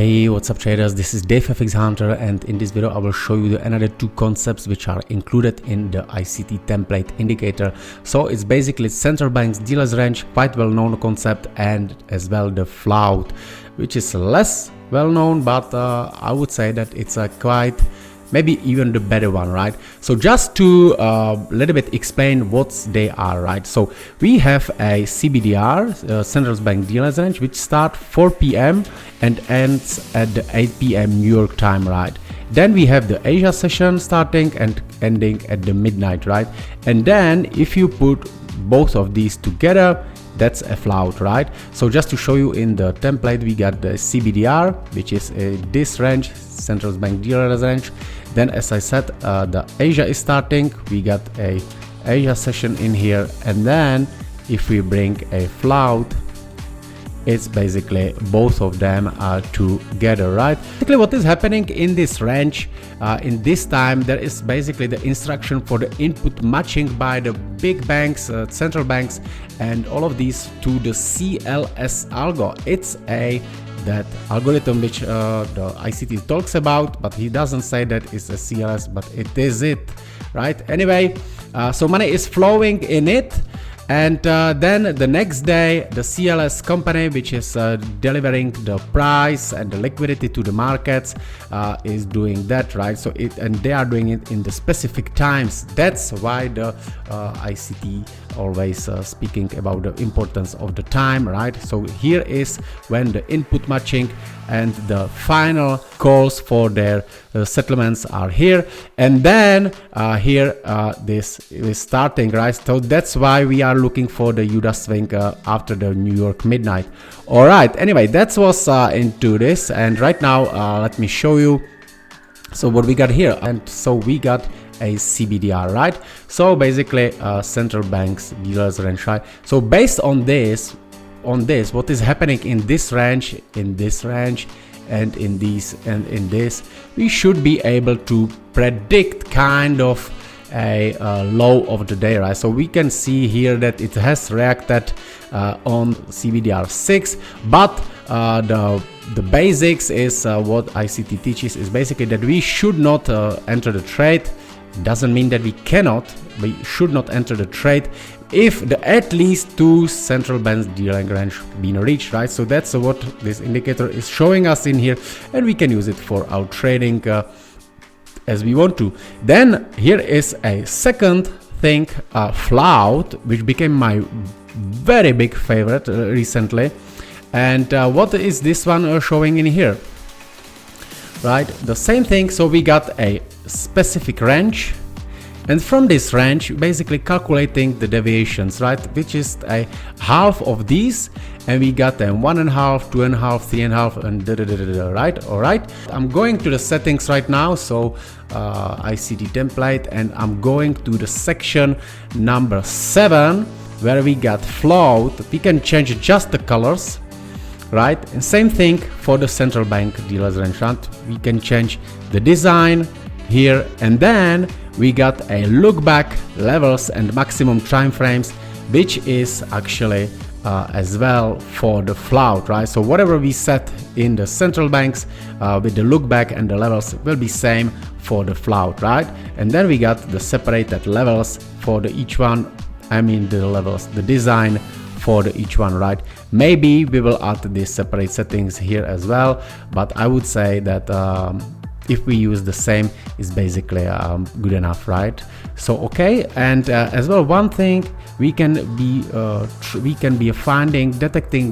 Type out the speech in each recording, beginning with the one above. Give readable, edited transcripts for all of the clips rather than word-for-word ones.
Hey, what's up traders, this is Dave FX Hunter, and in this video I will show you another two concepts which are included in the ICT template indicator. So it's basically central bank's dealers range, quite well known concept, and as well the Flout, which is less well known, but I would say that it's a quite maybe even the better one, right? So just to little bit explain what they are, right? So we have a CBDR, central bank dealers range, which start 4 p.m. and ends at the 8 p.m. New York time, right? Then we have the Asia session starting and ending at the midnight, right? And then if you put both of these together, that's a Flout, right? So just to show you in the template, we got the CBDR, which is this range, central bank dealers range. Then, as I said, the Asia is starting. We got a Asia session in here, and then if we bring a Flout, it's basically both of them are together, right? Basically, what is happening in this range, in this time, there is basically the instruction for the input matching by the big banks, central banks, and all of these to the CLS algo. It's that algorithm which the ICT talks about, but he doesn't say that it's a CLS, but it is it, right? Anyway, so money is flowing in it. And then the next day, the CLS company, which is delivering the price and the liquidity to the markets, is doing that, right? So and they are doing it in the specific times. That's why the ICT always speaking about the importance of the time, right? So here is when the input matching and the final calls for their settlements are here, and then here this is starting, right? So that's why we are looking for the UDA swing after the New York midnight. All right, anyway, that was into this, and right now let me show you so what we got here. And so we got a CBDR, right? So basically central banks dealers range, right? So based on this, what is happening in this range, and in these and in this, we should be able to predict kind of a low of the day, right? So we can see here that it has reacted on CBDR 6, but the basics is what ICT teaches is basically that we should not enter the trade. Doesn't mean that we should not enter the trade if the at least two central banks dealing range been reached, right? So that's what this indicator is showing us in here, and we can use it for our trading as we want to. Then here is a second thing, Flout, which became my very big favorite recently. And what is this one showing in here? Right, the same thing. So we got a specific range, and from this range basically calculating the deviations, right, which is a half of these, and we got a 1.5, 2.5, 3.5, and right? All right, I'm going to the settings right now, so ICT template, and I'm going to the section number 7 where we got Float. We can change just the colors, right? And same thing for the central bank dealers range, right? We can change the design here, and then we got a look back, levels, and maximum time frames, which is actually as well for the Flout, right? So whatever we set in the central banks with the look back and the levels will be same for the Flout, right? And then we got the separated levels for the each one. I mean the levels, the design for the each one, right? Maybe we will add these separate settings here as well, but I would say that if we use the same is basically good enough, right? So okay, and as well, one thing we can be detecting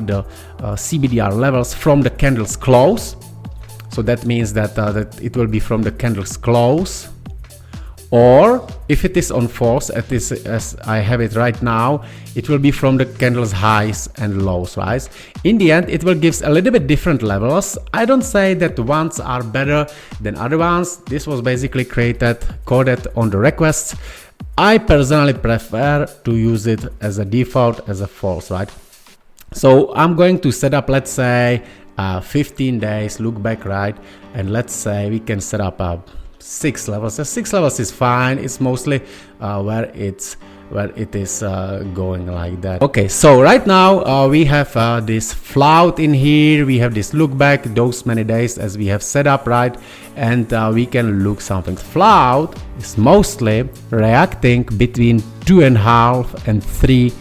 the CBDR levels from the candles close. So that means that it will be from the candles close, or if it is on false, as I have it right now, it will be from the candles highs and lows, right? In the end, it will give a little bit different levels. I don't say that ones are better than other ones. This was basically coded on the requests. I personally prefer to use it as a default, as a false, right? So I'm going to set up, let's say 15 days look back, right? And let's say we can set up 6 levels. 6 levels is fine. It's mostly where it's where it is going like that. Okay, so right now we have this Flout in here, we have this look back, those many days as we have set up, right? And we can look something. Flout is mostly reacting between 2.5 and 3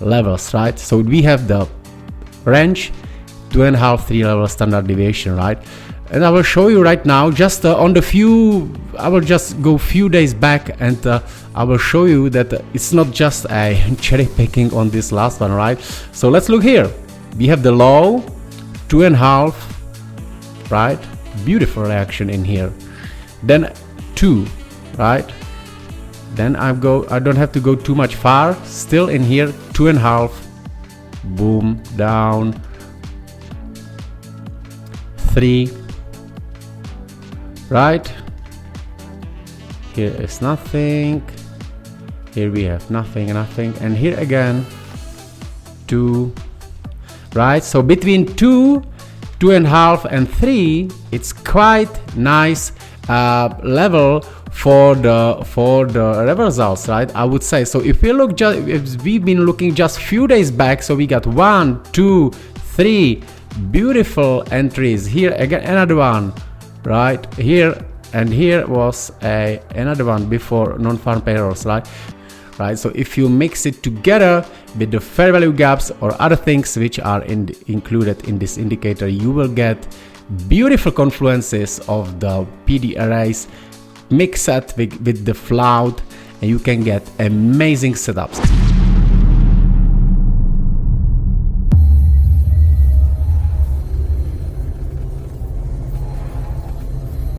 levels, right? So we have the range, 2.5, 3 level standard deviation, right? And I will show you right now, just on the few, I will just go few days back, and I will show you that it's not just a cherry picking on this last one, right? So let's look here. We have the low, 2.5, right? Beautiful reaction in here. Then 2, right? Then I don't have to go too much far. Still in here, 2.5, boom, down, 3. Right, here is nothing, here we have nothing, and here again 2, right? So between 2, 2.5 and 3, it's quite nice level for the reversals, right? I would say. So if we look, if we've been looking just few days back, so we got 1, 2, 3 beautiful entries. Here again another one, right here, and here was another one before non-farm payrolls, right? So if you mix it together with the fair value gaps or other things which are included in this indicator, you will get beautiful confluences of the PD arrays mixed with the Flout, and you can get amazing setups.